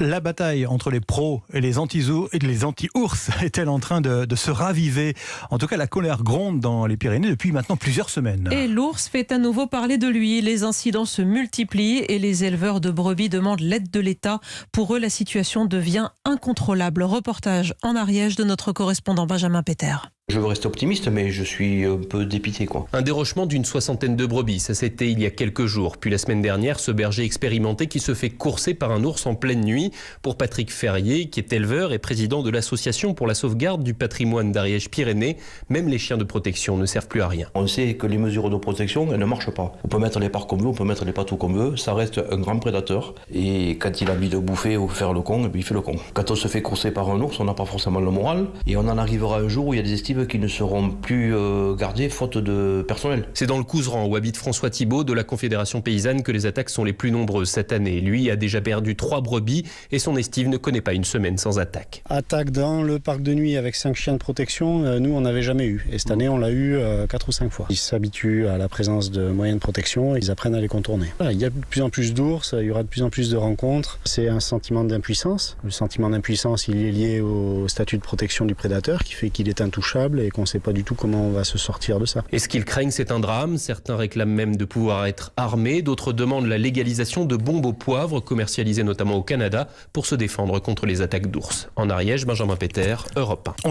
La bataille entre les pros et les anti-ours est-elle en train de se raviver? En tout cas, la colère gronde dans les Pyrénées depuis maintenant plusieurs semaines. Et l'ours fait à nouveau parler de lui. Les incidents se multiplient et les éleveurs de brebis demandent l'aide de l'État. Pour eux, la situation devient incontrôlable. Reportage en Ariège de notre correspondant Benjamin Peter. Je veux rester optimiste, mais je suis un peu dépité, Un dérochement d'une 60aine de brebis, ça c'était il y a quelques jours. Puis la semaine dernière, ce berger expérimenté qui se fait courser par un ours en pleine nuit. Pour Patrick Ferrier, qui est éleveur et président de l'association pour la sauvegarde du patrimoine d'Ariège-Pyrénées, même les chiens de protection ne servent plus à rien. On sait que les mesures de protection, elles ne marchent pas. On peut mettre les parcs comme veut, on peut mettre les patous comme veut, ça reste un grand prédateur. Et quand il a envie de bouffer ou faire le con, il fait le con. Quand on se fait courser par un ours, on n'a pas forcément le moral. Et on en arrivera un jour où il y a des estives qui ne seront plus gardées faute de personnel. C'est dans le Couserans où habite François Thibault de la Confédération Paysanne que les attaques sont les plus nombreuses cette année. Lui a déjà perdu 3 brebis et son estive ne connaît pas une semaine sans attaque. Attaque dans le parc de nuit avec 5 chiens de protection, nous on n'avait jamais eu. Et cette année on l'a eu 4 ou 5 fois. Ils s'habituent à la présence de moyens de protection et ils apprennent à les contourner. Voilà, il y a de plus en plus d'ours, il y aura de plus en plus de rencontres. C'est un sentiment d'impuissance. Le sentiment d'impuissance il est lié au statut de protection du prédateur qui fait qu'il est intouchable et qu'on ne sait pas du tout comment on va se sortir de ça. Et ce qu'ils craignent, c'est un drame. Certains réclament même de pouvoir être armés. D'autres demandent la légalisation de bombes au poivre, commercialisées notamment au Canada, pour se défendre contre les attaques d'ours. En Ariège, Benjamin Peter, Europe 1.